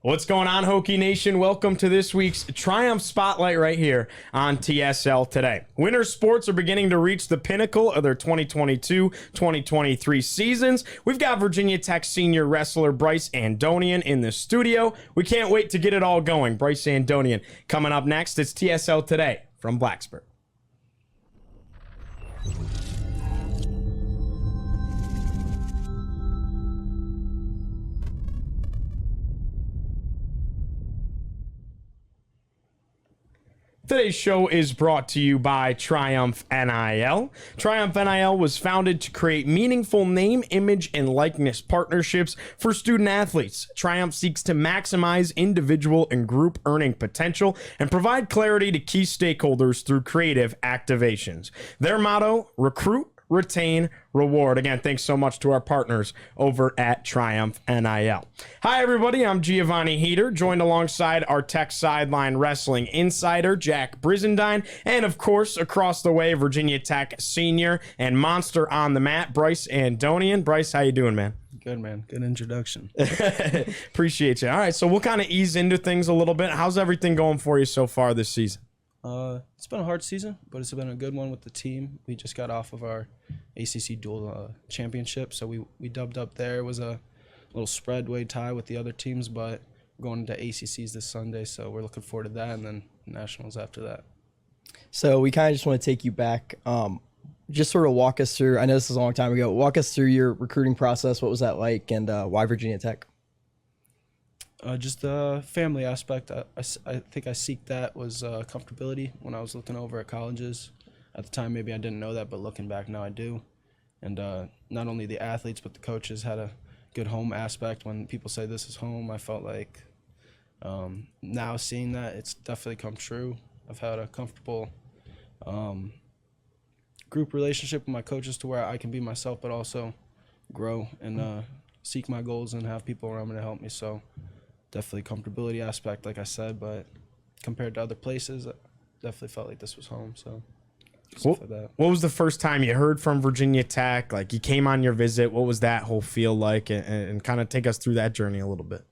What's going on, Hokie Nation? Welcome to this week's Triumph Spotlight right here on TSL Today. Winter sports are beginning to reach the pinnacle of their 2022-2023 seasons. We've got Virginia Tech senior wrestler Bryce Andonian in the studio. We can't wait to get it all going. Bryce Andonian coming up next. It's TSL Today from Blacksburg. Today's show is brought to you by Triumph NIL. Triumph NIL was founded to create meaningful name, image, and likeness partnerships for student athletes. Triumph seeks to maximize individual and group earning potential and provide clarity to key stakeholders through creative activations. Their motto, recruit, retain, reward. Again, thanks so much to our partners over at Triumph NIL. Hi, everybody. I'm Giovanni Heater, joined alongside our Tech Sideline Wrestling insider, Jack Brizendine, and of course, across the way, Virginia Tech senior and monster on the mat, Bryce Andonian. Bryce, how you doing, man? Good, man. Good introduction. Appreciate you. All right, so we'll kind of ease into things a little bit. How's everything going for you so far this season? It's been a hard season, but it's been a good one with the team. We just got off of our ACC dual championship, so we dubbed up there. It was a little spreadway tie with the other teams, but we're going into ACCs this Sunday, so we're looking forward to that, and then nationals after that. So we kind of just want to take you back, just sort of walk us through. I know this is a long time ago. Walk us through your recruiting process. What was that like, and why Virginia Tech? Just the family aspect. I think I seeked that was comfortability when I was looking over at colleges. At the time, maybe I didn't know that, but looking back now I do. And not only the athletes, but the coaches had a good home aspect. When people say this is home, I felt like now seeing that, it's definitely come true. I've had a comfortable group relationship with my coaches to where I can be myself, but also grow and seek my goals and have people around me to help me. So definitely comfortability aspect, like I said, but compared to other places, I definitely felt like this was home. So What was the first time you heard from Virginia Tech? Like, you came on your visit. What was that whole feel like? And kind of take us through that journey a little bit.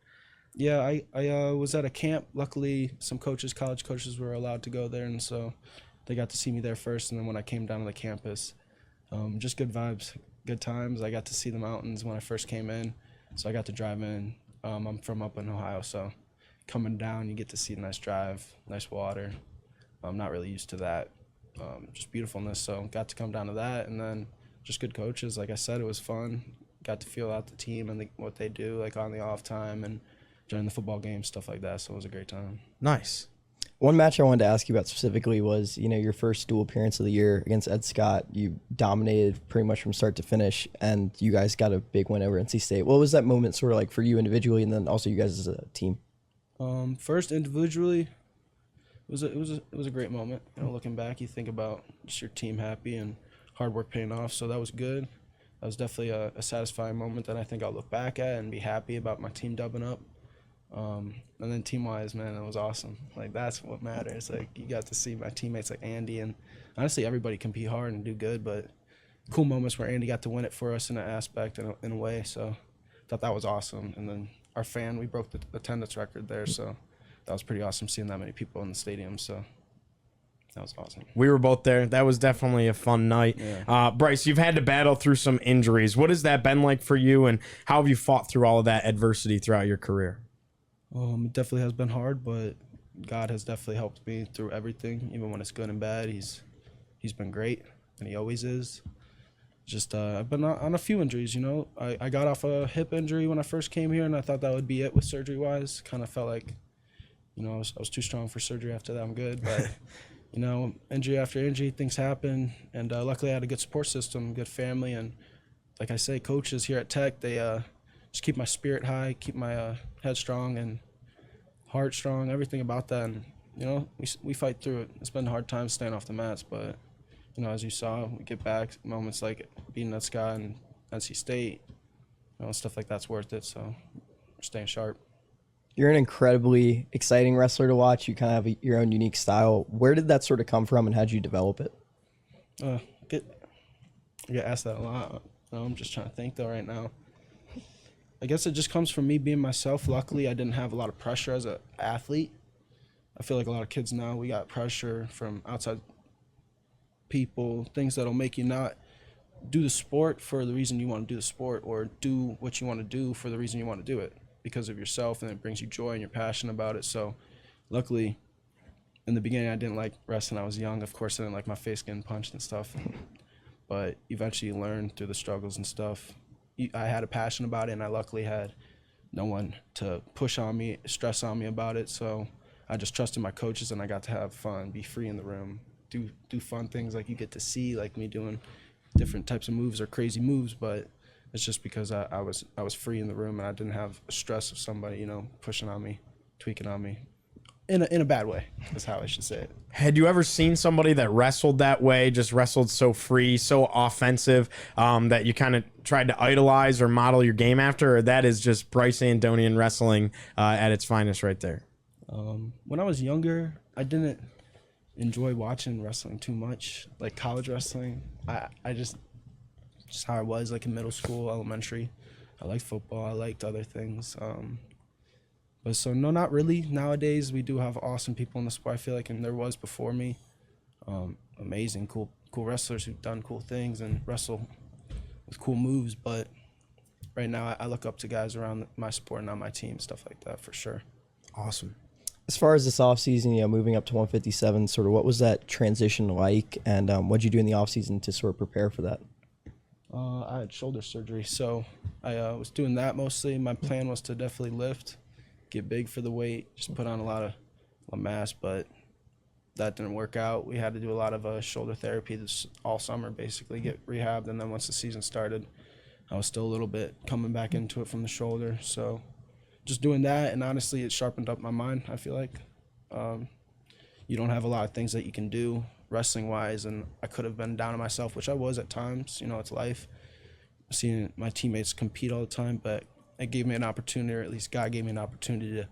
Yeah, I was at a camp. Luckily, some coaches, college coaches, were allowed to go there, and so they got to see me there first. And then when I came down to the campus, just good vibes, good times. I got to see the mountains when I first came in, so I got to drive in. I'm from up in Ohio, so coming down, you get to see a nice drive, nice water. I'm not really used to that. Just beautifulness, so got to come down to that, and then just good coaches. Like I said, it was fun. Got to feel out the team and what they do, like on the off time and during the football games, stuff like that, so it was a great time. Nice. One match I wanted to ask you about specifically was, your first dual appearance of the year against Ed Scott. You dominated pretty much from start to finish, and you guys got a big win over NC State. What was that moment sort of like for you individually, and then also you guys as a team? First, individually, it was a great moment. Looking back, you think about just your team happy and hard work paying off, so that was good. That was definitely a satisfying moment that I think I'll look back at and be happy about my team dubbing up. And then team-wise, man, it was awesome. Like, that's what matters. Like, you got to see my teammates like Andy, and honestly, everybody compete hard and do good, but cool moments where Andy got to win it for us in an aspect, in a way, so I thought that was awesome. And then our we broke the attendance record there, so that was pretty awesome seeing that many people in the stadium, so that was awesome. We were both there. That was definitely a fun night. Yeah. Bryce, you've had to battle through some injuries. What has that been like for you, and how have you fought through all of that adversity throughout your career? It definitely has been hard, but God has definitely helped me through everything, even when it's good and bad. He's been great, and he always is. Just I've been on a few injuries, I got off a hip injury when I first came here, and I thought that would be it with surgery-wise. Kind of felt like, I was too strong for surgery after that. I'm good, but, injury after injury, things happen, and luckily I had a good support system, good family, and like I say, coaches here at Tech, they just keep my spirit high, keep my head strong and heart strong, everything about that. And, we fight through it. It's been hard times staying off the mats, but, as you saw, we get back moments like beating that Scott and NC State, stuff like that's worth it. So we're staying sharp. You're an incredibly exciting wrestler to watch. You kind of have your own unique style. Where did that sort of come from, and how did you develop it? I get asked that a lot. I'm just trying to think, though, right now. I guess it just comes from me being myself. Luckily, I didn't have a lot of pressure as an athlete. I feel like a lot of kids now, we got pressure from outside people, things that'll make you not do the sport for the reason you want to do the sport, or do what you want to do for the reason you want to do it because of yourself, and it brings you joy and you're passionate about it. So luckily, in the beginning, I didn't like wrestling. I was young. Of course, I didn't like my face getting punched and stuff. But eventually you learn through the struggles and stuff. I had a passion about it, and I luckily had no one to push on me, stress on me about it. So I just trusted my coaches, and I got to have fun, be free in the room, do fun things like you get to see, like me doing different types of moves or crazy moves. But it's just because I was free in the room, and I didn't have stress of somebody, you know, pushing on me, tweaking on me. In a bad way, is how I should say it. Had you ever seen somebody that wrestled that way, just wrestled so free, so offensive, that you kind of tried to idolize or model your game after, or that is just Bryce Andonian wrestling at its finest right there? When I was younger, I didn't enjoy watching wrestling too much, like college wrestling. I just how I was, like in middle school, elementary. I liked football. I liked other things. But so, no, not really. Nowadays, we do have awesome people in the sport, I feel like, and there was before me. Amazing, cool wrestlers who've done cool things and wrestle with cool moves. But right now, I look up to guys around my sport and on my team, stuff like that, for sure. Awesome. As far as this offseason, you know, moving up to 157, sort of what was that transition like, and what did you do in the offseason to sort of prepare for that? I had shoulder surgery, so I was doing that mostly. My plan was to definitely lift, get big for the weight, just put on a lot of mass, but that didn't work out. We had to do a lot of shoulder therapy this all summer, basically, get rehabbed, and then once the season started, I was still a little bit coming back into it from the shoulder. So just doing that, and honestly, it sharpened up my mind, I feel like. You don't have a lot of things that you can do wrestling-wise, and I could have been down on myself, which I was at times. You know, it's life. Seeing my teammates compete all the time, but it gave me an opportunity, or at least God gave me an opportunity to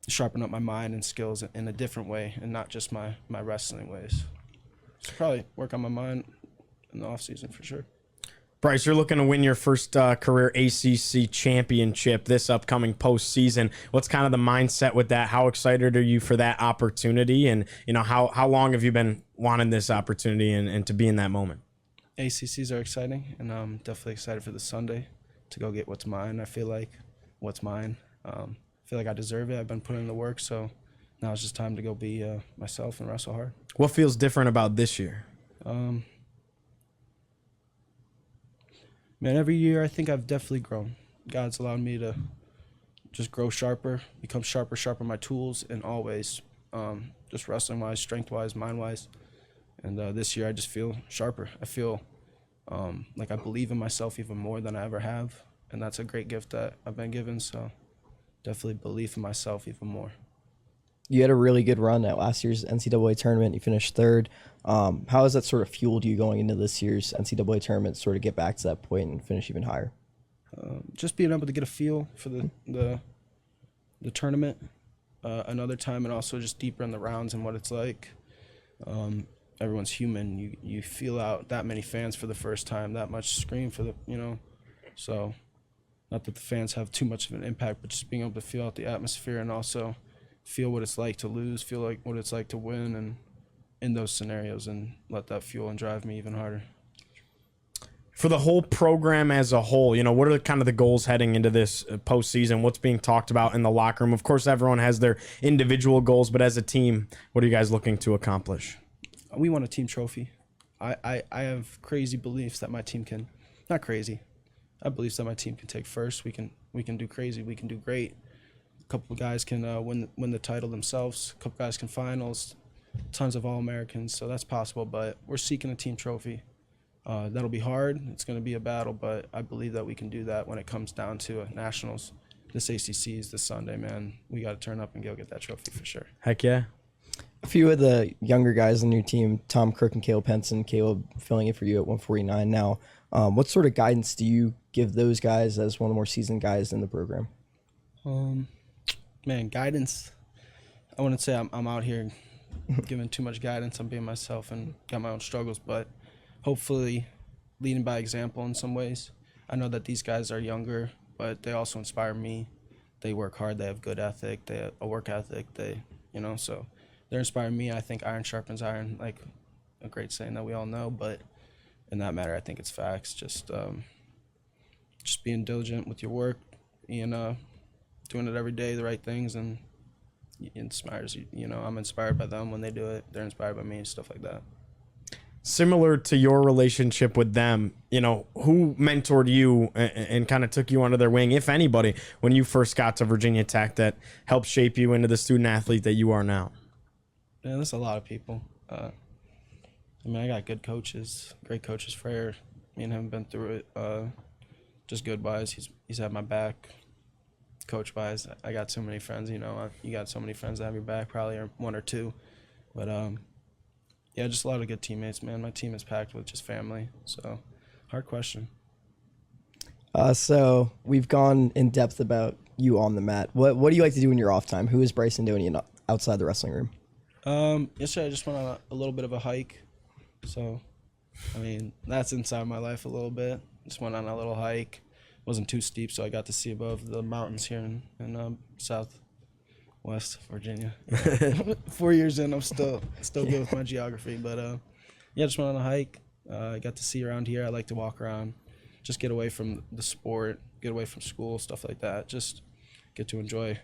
sharpen up my mind and skills in a different way, and not just my wrestling ways. So probably work on my mind in the offseason for sure. Bryce, you're looking to win your first career ACC championship this upcoming postseason. What's kind of the mindset with that? How excited are you for that opportunity? And, you know, how long have you been wanting this opportunity and to be in that moment? ACCs are exciting, and I'm definitely excited for the Sunday to go get what's mine. I feel like what's mine. I feel like I deserve it. I've been putting in the work, so now it's just time to go be myself and wrestle hard. What feels different about this year? Man, every year I think I've definitely grown. God's allowed me to just grow sharper, become sharper my tools in all ways, just wrestling-wise, strength-wise, mind-wise. And this year I just feel sharper. I feel like I believe in myself even more than I ever have, and that's a great gift that I've been given, so definitely belief in myself even more. You had a really good run at last year's NCAA tournament. You finished third. How has that sort of fueled you going into this year's NCAA tournament, sort of get back to that point and finish even higher? Just being able to get a feel for the tournament another time, and also just deeper in the rounds and what it's like. Everyone's human. You feel out that many fans for the first time, that much scream for so not that the fans have too much of an impact, but just being able to feel out the atmosphere and also feel what it's like to lose, feel like what it's like to win, and in those scenarios, and let that fuel and drive me even harder. For the whole program as a whole, you know, what are kind of the goals heading into this postseason? What's being talked about in the locker room? Of course, everyone has their individual goals, but as a team, what are you guys looking to accomplish? We want a team trophy. I have crazy beliefs that my team can, not crazy, I have beliefs that my team can take first. We can do crazy, we can do great. A couple of guys can win the title themselves. A couple guys can finals, tons of All-Americans, so that's possible, but we're seeking a team trophy. That'll be hard. It's going to be a battle, but I believe that we can do that when it comes down to nationals. This ACC is this Sunday, man. We got to turn up and go get that trophy for sure. Heck yeah. A few of the younger guys on your team, Tom Kirk and Caleb Henson, Caleb filling in for you at 149 now. What sort of guidance do you give those guys as one of the more seasoned guys in the program? Man, guidance. I wouldn't say I'm out here giving too much guidance. I'm being myself and got my own struggles, but hopefully leading by example in some ways. I know that these guys are younger, but they also inspire me. They work hard. They have good ethic. They have a work ethic. So they're inspiring me. I think iron sharpens iron, like a great saying that we all know. But in that matter, I think it's facts. Just being diligent with your work and doing it every day, the right things, and it inspires you. I'm inspired by them when they do it. They're inspired by me, stuff like that. Similar to your relationship with them, who mentored you and kind of took you under their wing, if anybody, when you first got to Virginia Tech that helped shape you into the student athlete that you are now? Yeah, there's a lot of people. I got good coaches, great coaches. Frere, me and him have been through it. Just good wise. He's had my back. Coach wise, I got so many friends. You got so many friends that have your back, probably or one or two. But yeah, just a lot of good teammates, man. My team is packed with just family. So, hard question. So we've gone in depth about you on the mat. What do you like to do in your off time? Who is Bryce Andonian outside the wrestling room? Yesterday I just went on a little bit of a hike. So, that's inside my life a little bit. Just went on a little hike. Wasn't too steep, so I got to see above the mountains here in Southwest Virginia. 4 years in, I'm still good with my geography. But, yeah, just went on a hike. I got to see around here. I like to walk around, just get away from the sport, get away from school, stuff like that. Just get to enjoy,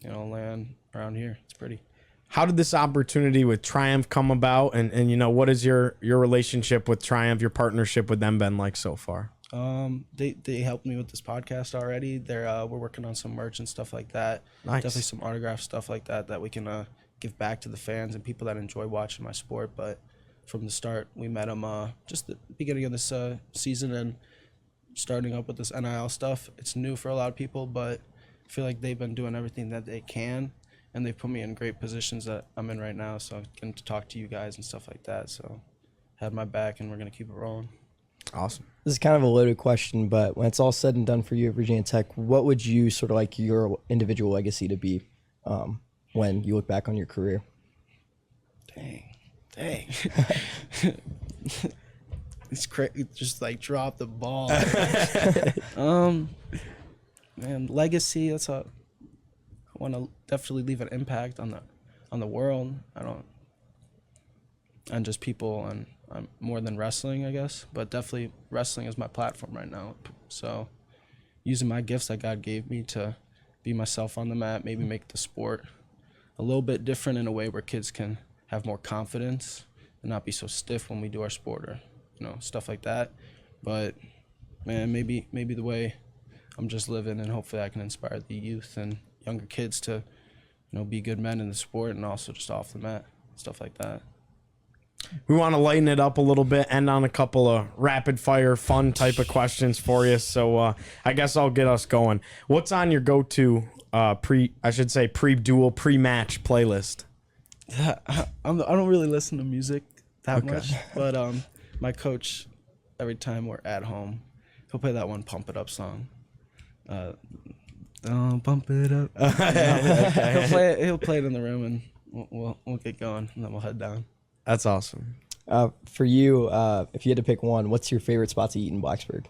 land around here. It's pretty. How did this opportunity with Triumph come about? And what is your relationship with Triumph, your partnership with them been like so far? They helped me with this podcast already. We're working on some merch and stuff like that. Nice. Definitely some autograph stuff like that we can give back to the fans and people that enjoy watching my sport. But from the start, we met them just the beginning of this season and starting up with this NIL stuff. It's new for a lot of people, but I feel like they've been doing everything that they can, and they've put me in great positions that I'm in right now. So I'm getting to talk to you guys and stuff like that. So have my back, and we're gonna keep it rolling. Awesome. This is kind of a loaded question, but when it's all said and done for you at Virginia Tech, what would you sort of like your individual legacy to be when you look back on your career? Dang. It's crazy. Just like drop the ball. Man, legacy. I want to definitely leave an impact on the world. And just people and more than wrestling, I guess. But definitely wrestling is my platform right now. So using my gifts that God gave me to be myself on the mat, maybe make the sport a little bit different in a way where kids can have more confidence and not be so stiff when we do our sport or stuff like that. But man, maybe the way I'm just living, and hopefully I can inspire the youth and younger kids to be good men in the sport and also just off the mat, stuff like that. We want to lighten it up a little bit, end on a couple of rapid fire fun type of questions for you. So I guess I'll get us going. What's on your go-to pre-duel, pre-match playlist? I don't really listen to music that much, but my coach, every time we're at home, he'll play that one Pump It Up song. Don't pump it up. He'll play it in the room, and we'll get going, and then we'll head down. That's awesome. For you, if you had to pick one, what's your favorite spot to eat in Blacksburg?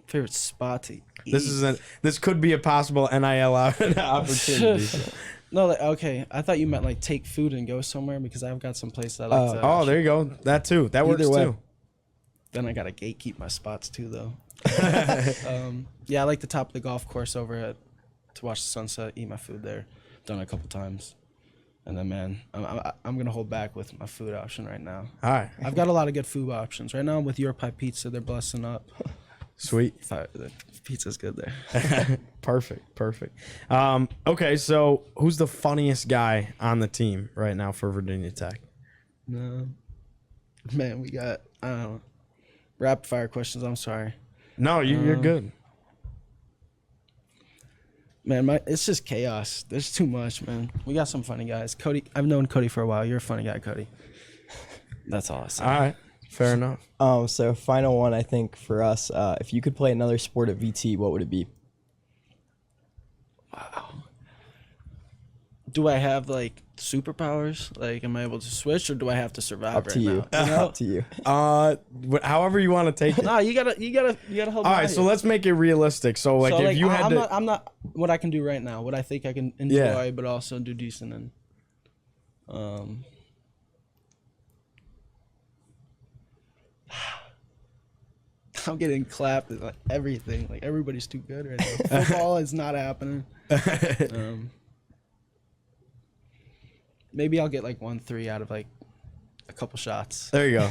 Favorite spot to eat? This could be a possible NIL opportunity. No, okay. I thought you meant like take food and go somewhere, because I've got some place I like to. Oh, there you go. That too. That works too. Then I gotta gatekeep my spots too, though. Yeah, I like the top of the golf course to watch the sunset, eat my food there. Done it a couple times. And then, man, I'm going to hold back with my food option right now. All right. I've got a lot of good food options. Right now, I'm with Your Pie Pizza. They're blessing up. Sweet. The pizza's good there. Perfect. Okay, so who's the funniest guy on the team right now for Virginia Tech? No. Man, we got, I don't know, rapid fire questions. I'm sorry. No, you're good. Man, it's just chaos. There's too much, man. We got some funny guys. Cody, I've known Cody for a while. You're a funny guy, Cody. That's awesome. All right, fair enough. So final one, I think for us, if you could play another sport at VT, what would it be? Wow. do I have like superpowers? Like, am I able to switch, or do I have to survive Up right to you. now? You know? Up to you. However you want to take it. Nah, you gotta help. All right, so let's make it realistic. So like, if you had to, I'm not what I can do right now. What I think I can enjoy, but also do decent in. I'm getting clapped at like everything. Like, everybody's too good right now. Football is not happening. Maybe I'll get like 1-3 out of like a couple shots. there you go.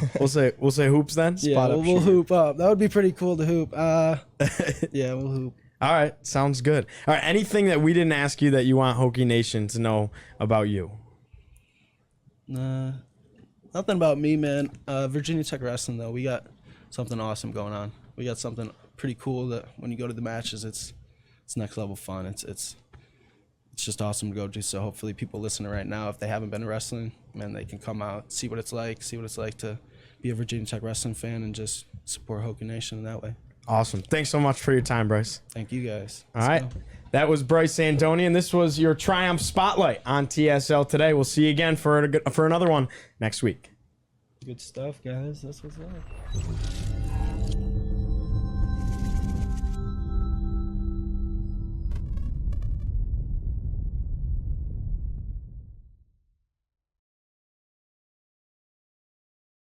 We'll say hoops then. Yeah, we'll hoop up. That would be pretty cool to hoop. Yeah, we'll hoop. All right, sounds good. All right, anything that we didn't ask you that you want Hokie Nation to know about you? Nothing about me, man. Virginia Tech Wrestling, though, we got something awesome going on. We got something pretty cool that when you go to the matches, it's next level fun. It's just awesome to go to. So hopefully people listening right now, if they haven't been to wrestling, man, they can come out, see what it's like to be a Virginia Tech Wrestling fan and just support Hokie Nation in that way. Awesome. Thanks so much for your time, Bryce. Thank you, guys. All right. That was Bryce Andonian. This was your Triumph Spotlight on TSL today. We'll see you again for another one next week. Good stuff, guys. That's what's up.